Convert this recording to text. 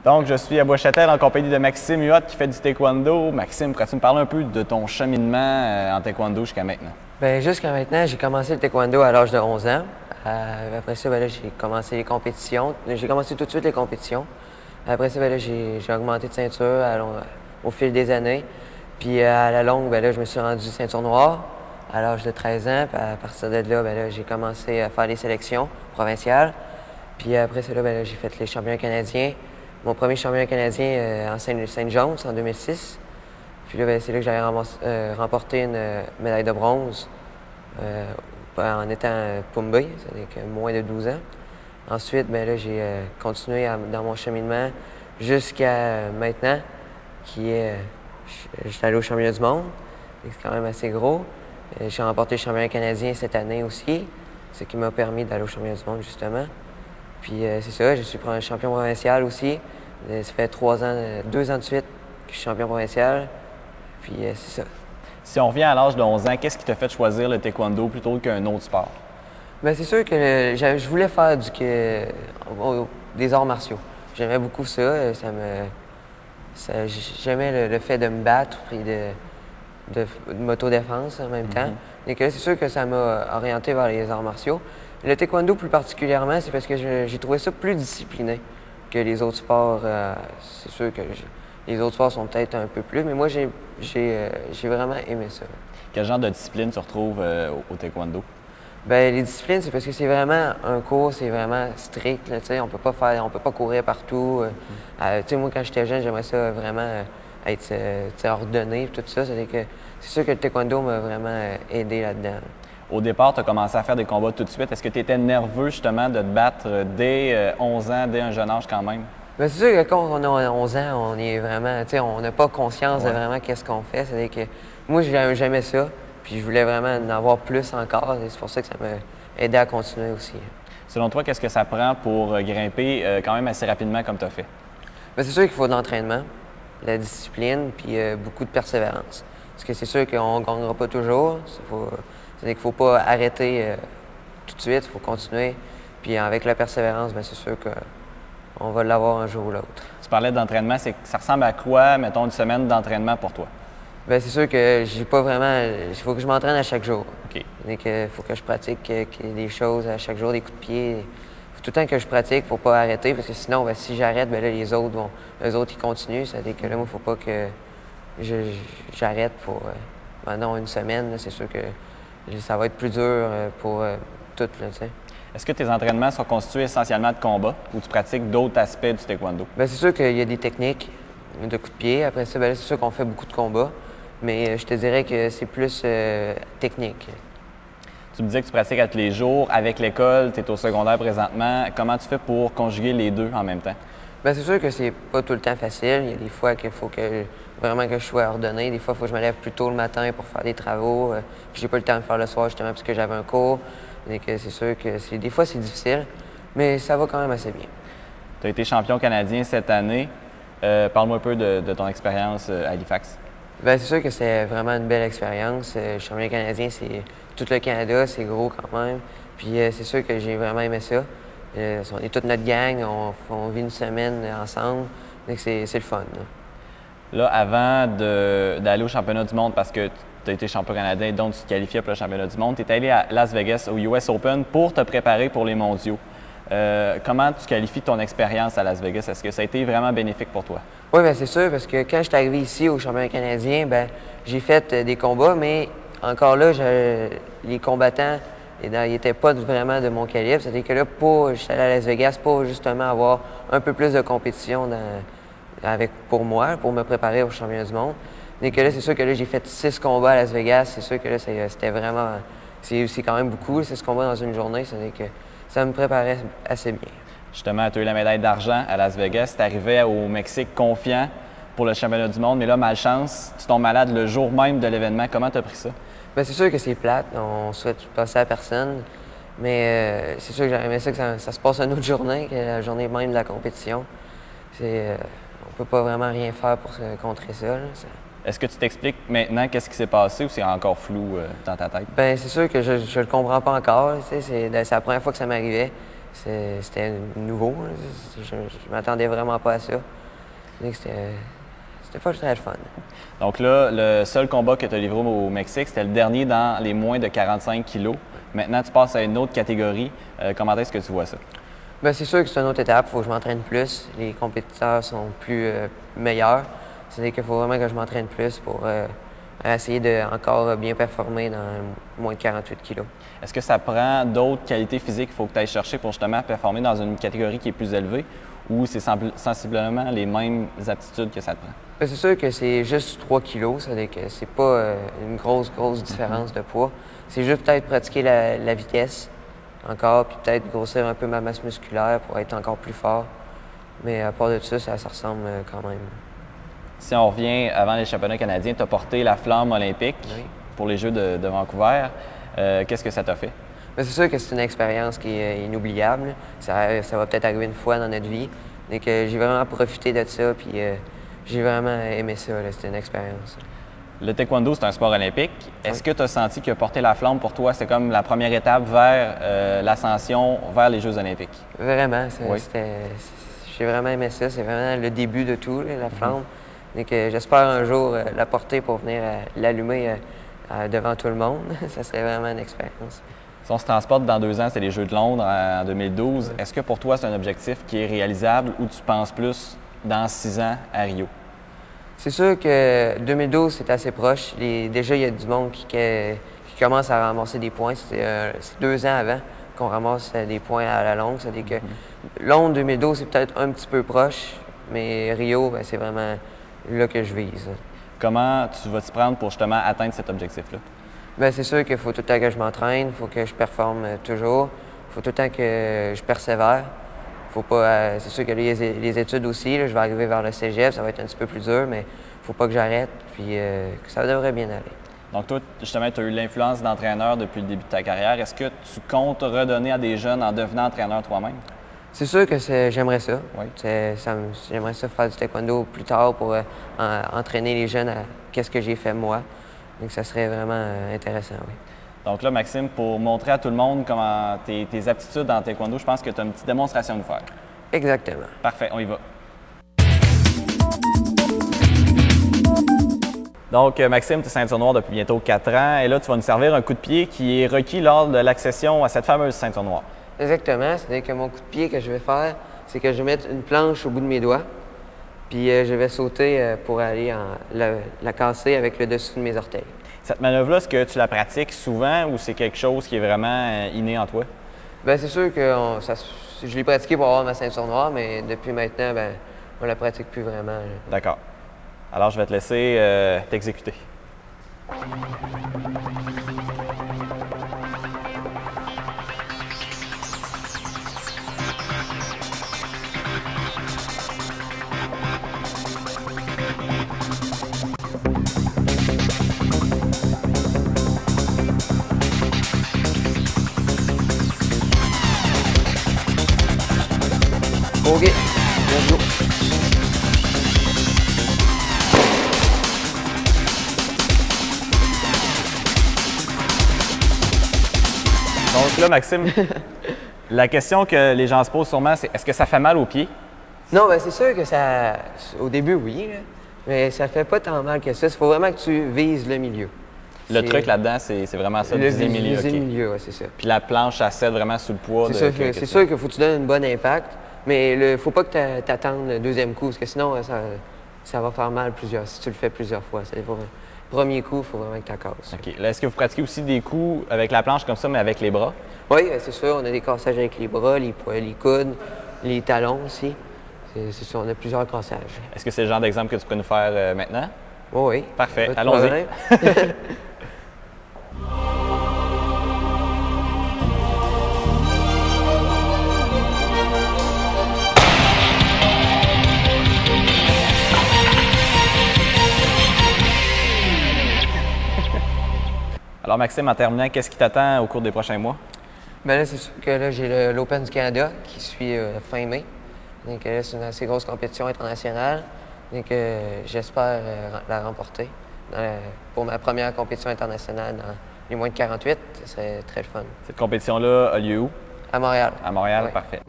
Donc, je suis à Bois-Châtel en compagnie de Maxime Huot qui fait du taekwondo. Maxime, pourrais-tu me parler un peu de ton cheminement en taekwondo jusqu'à maintenant? Bien, jusqu'à maintenant, j'ai commencé le taekwondo à l'âge de 11 ans. Après ça, ben là, j'ai commencé les compétitions. J'ai commencé tout de suite les compétitions. Après ça, ben là, j'ai augmenté de ceinture au fil des années. Puis à la longue, ben là, je me suis rendu ceinture noire à l'âge de 13 ans. Puis à partir de là, ben là, j'ai commencé à faire les sélections provinciales. Puis après ça, ben là, j'ai fait les championnats canadiens. Mon premier championnat canadien en Saint-John's en 2006. Puis là, ben, c'est là que j'avais remporté une médaille de bronze en étant Pumbay, c'est-à-dire que moins de 12 ans. Ensuite, ben, là, j'ai continué dans mon cheminement jusqu'à maintenant, qui est... J'étais allé au championnat du monde, c'est quand même assez gros. J'ai remporté le championnat canadien cette année aussi, ce qui m'a permis d'aller au championnat du monde, justement. Puis c'est ça, je suis champion provincial aussi. Ça fait 2 ans de suite que je suis champion provincial. Puis c'est ça. Si on revient à l'âge de 11 ans, qu'est-ce qui t'a fait choisir le taekwondo plutôt qu'un autre sport? Bien, c'est sûr que je voulais faire des arts martiaux. J'aimais beaucoup ça. J'aimais le fait de me battre et de m'autodéfense en même temps. Et que c'est sûr que ça m'a orienté vers les arts martiaux. Le taekwondo, plus particulièrement, c'est parce que j'ai trouvé ça plus discipliné que les autres sports. C'est sûr que les autres sports sont peut-être un peu plus, mais moi, j'ai vraiment aimé ça. Quel genre de discipline tu retrouves au taekwondo? Bien, les disciplines, c'est parce que c'est vraiment un cours, c'est vraiment strict. Là, on peut pas courir partout. Moi, quand j'étais jeune, j'aimerais ça vraiment être ordonné, tout ça. C'est sûr que le taekwondo m'a vraiment aidé là-dedans. Au départ, tu as commencé à faire des combats tout de suite. Est-ce que tu étais nerveux justement de te battre dès 11 ans, dès un jeune âge quand même? Bien, c'est sûr que quand on a 11 ans, on est vraiment, on n'a pas conscience de vraiment qu'est-ce qu'on fait. C'est-à-dire que moi, j'aimais ça, puis je voulais vraiment en avoir plus encore. C'est pour ça que ça m'a aidé à continuer aussi. Selon toi, qu'est-ce que ça prend pour grimper quand même assez rapidement comme tu as fait? Bien, c'est sûr qu'il faut de l'entraînement, de la discipline, puis beaucoup de persévérance. Parce que c'est sûr qu'on ne gagnera pas toujours. C'est-à-dire qu'il ne faut pas arrêter tout de suite, il faut continuer. Puis avec la persévérance, bien, c'est sûr qu'on va l'avoir un jour ou l'autre. Tu parlais d'entraînement, ça ressemble à quoi, mettons, une semaine d'entraînement pour toi? Bien, c'est sûr que j'ai pas vraiment... Il faut que je m'entraîne à chaque jour. OK. Il faut que je pratique des choses à chaque jour, des coups de pied. Il faut tout le temps que je pratique pour pas arrêter, parce que sinon, bien, si j'arrête, bien là, les autres, ils continuent. C'est-à-dire que là, moi, il ne faut pas que j'arrête pour pendant une semaine. C'est sûr que ça va être plus dur pour tout, là, tu sais. Est-ce que tes entraînements sont constitués essentiellement de combats ou tu pratiques d'autres aspects du taekwondo? Bien, c'est sûr qu'il y a des techniques de coups de pied. Après ça, bien, c'est sûr qu'on fait beaucoup de combats, mais je te dirais que c'est plus technique. Tu me disais que tu pratiques à tous les jours. Avec l'école, tu es au secondaire présentement. Comment tu fais pour conjuguer les deux en même temps? Bien, c'est sûr que c'est pas tout le temps facile. Il y a des fois qu'il faut vraiment que je sois ordonné. Des fois, il faut que je me lève plus tôt le matin pour faire des travaux. J'ai pas le temps de le faire le soir justement parce que j'avais un cours. Et que c'est sûr que des fois, c'est difficile, mais ça va quand même assez bien. Tu as été champion canadien cette année. Parle-moi un peu de ton expérience à Halifax. Bien, c'est sûr que c'est vraiment une belle expérience. Le championnat canadien, c'est tout le Canada, c'est gros quand même. Puis c'est sûr que j'ai vraiment aimé ça. On est toute notre gang, on vit une semaine ensemble, donc c'est le fun. Là, avant d'aller au championnat du monde, parce que tu as été champion canadien, donc tu te qualifiais pour le championnat du monde, tu es allé à Las Vegas au US Open pour te préparer pour les mondiaux. Comment tu qualifies ton expérience à Las Vegas? Est-ce que ça a été vraiment bénéfique pour toi? Oui, bien c'est sûr, parce que quand je suis arrivé ici au championnat canadien, bien, j'ai fait des combats, mais encore là, les combattants, ils n'étaient pas vraiment de mon calibre. C'est-à-dire que là, je suis allé à Las Vegas pour justement avoir un peu plus de compétition pour moi, pour me préparer au championnat du monde. Et que là, c'est sûr que là, j'ai fait 6 combats à Las Vegas. C'est sûr que là, c'était vraiment... C'est quand même beaucoup, 6 combats dans une journée. C'est-à-dire que ça me préparait assez bien. Justement, tu as eu la médaille d'argent à Las Vegas. Tu arrivais au Mexique confiant pour le championnat du monde. Mais là, malchance, tu tombes malade le jour même de l'événement. Comment tu as pris ça? Bien, c'est sûr que c'est plate. On ne souhaite passer à personne. Mais c'est sûr que j'aurais aimé ça que ça se passe une autre journée, que la journée même de la compétition. On ne peut pas vraiment rien faire pour contrer ça. Est-ce que tu t'expliques maintenant qu'est-ce qui s'est passé ou c'est encore flou dans ta tête? Bien, c'est sûr que je le comprends pas encore. C'est la première fois que ça m'arrivait. c'était nouveau. Je ne m'attendais vraiment pas à ça. C'était pas très fun. Donc là, le seul combat que tu as livré au Mexique, c'était le dernier dans les moins de 45 kilos. Maintenant, tu passes à une autre catégorie. Comment est-ce que tu vois ça? Bien, c'est sûr que c'est une autre étape. Il faut que je m'entraîne plus. Les compétiteurs sont plus meilleurs. C'est-à-dire qu'il faut vraiment que je m'entraîne plus pour essayer de encore bien performer dans moins de 48 kilos. Est-ce que ça prend d'autres qualités physiques qu'il faut que tu ailles chercher pour justement performer dans une catégorie qui est plus élevée ou c'est sensiblement les mêmes aptitudes que ça te prend? Bien, c'est sûr que c'est juste 3 kilos. C'est-à-dire que c'est pas une grosse différence de poids. C'est juste peut-être pratiquer la vitesse encore, puis peut-être grossir un peu ma masse musculaire pour être encore plus fort. Mais à part de ça, ça ressemble quand même. Si on revient avant les championnats canadiens, tu as porté la flamme olympique pour les Jeux de Vancouver. Qu'est-ce que ça t'a fait? Bien, c'est sûr que c'est une expérience qui est inoubliable. Ça va peut-être arriver une fois dans notre vie. Donc, j'ai vraiment profité de ça, puis j'ai vraiment aimé ça. C'était une expérience. Le taekwondo, c'est un sport olympique. Est-ce que tu as senti que porter la flamme, pour toi, c'est comme la première étape vers l'ascension vers les Jeux olympiques? Vraiment. J'ai vraiment aimé ça. C'est vraiment le début de tout, la flamme. Donc, j'espère un jour la porter pour venir l'allumer devant tout le monde. Ça serait vraiment une expérience. Si on se transporte dans 2 ans, c'est les Jeux de Londres en 2012. Est-ce que pour toi, c'est un objectif qui est réalisable ou tu penses plus dans 6 ans à Rio? C'est sûr que 2012, c'est assez proche. Déjà, il y a du monde qui commence à ramasser des points. C'est 2 ans avant qu'on ramasse des points à la longue. C'est-à-dire que Londres 2012, c'est peut-être un petit peu proche, mais Rio, bien, c'est vraiment là que je vise. Comment tu vas t'y prendre pour justement atteindre cet objectif-là? Bien, c'est sûr qu'il faut tout le temps que je m'entraîne, il faut que je performe toujours, il faut tout le temps que je persévère. Faut pas, c'est sûr que les études aussi, là, je vais arriver vers le cégep, ça va être un petit peu plus dur, mais il ne faut pas que j'arrête, puis ça devrait bien aller. Donc toi, justement, tu as eu l'influence d'entraîneur depuis le début de ta carrière. Est-ce que tu comptes redonner à des jeunes en devenant entraîneur toi-même? C'est sûr que j'aimerais ça. Oui. J'aimerais ça faire du taekwondo plus tard pour entraîner les jeunes à qu'est-ce que j'ai fait moi. Donc ça serait vraiment intéressant, oui. Donc là, Maxime, pour montrer à tout le monde comment tes aptitudes en taekwondo, je pense que tu as une petite démonstration à nous faire. Exactement. Parfait, on y va. Donc, Maxime, tu es ceinture noire depuis bientôt 4 ans et là, tu vas nous servir un coup de pied qui est requis lors de l'accession à cette fameuse ceinture noire. Exactement. C'est-à-dire que mon coup de pied que je vais faire, c'est que je vais mettre une planche au bout de mes doigts, puis je vais sauter pour aller la casser avec le dessus de mes orteils. Cette manœuvre-là, est-ce que tu la pratiques souvent ou c'est quelque chose qui est vraiment inné en toi? Bien, c'est sûr que je l'ai pratiqué pour avoir ma ceinture noire, mais depuis maintenant, bien, on la pratique plus vraiment. D'accord. Alors, je vais te laisser t'exécuter. OK. Let's go. Donc là, Maxime, la question que les gens se posent sûrement, c'est est-ce que ça fait mal aux pieds? Non, bien, c'est sûr que ça. Au début, oui, là, mais ça fait pas tant mal que ça. Il faut vraiment que tu vises le milieu. Le truc là-dedans, c'est vraiment ça, viser le milieu. Viser le milieu, oui, c'est ça. Puis la planche, ça cède vraiment sous le poids. C'est sûr qu'il faut que tu donnes un bon impact, mais il ne faut pas que tu attendes le deuxième coup, parce que sinon, ça va faire mal si tu le fais plusieurs fois. Le premier coup, il faut vraiment que tu casses. OK. Là, est-ce que vous pratiquez aussi des coups avec la planche comme ça, mais avec les bras? Oui, c'est sûr. On a des cassages avec les bras, les coudes, les talons aussi. C'est sûr, on a plusieurs cassages. Est-ce que c'est le genre d'exemple que tu pourrais nous faire maintenant? Oui. Parfait. Allons-y. Alors, Maxime, en terminant, qu'est-ce qui t'attend au cours des prochains mois? Bien là, c'est sûr que là, j'ai l'Open du Canada qui suit fin mai. Donc là, c'est une assez grosse compétition internationale. Donc j'espère la remporter pour ma première compétition internationale dans les moins de 48. Ce serait très fun. Cette compétition-là a lieu où? À Montréal. À Montréal, Oui. parfait.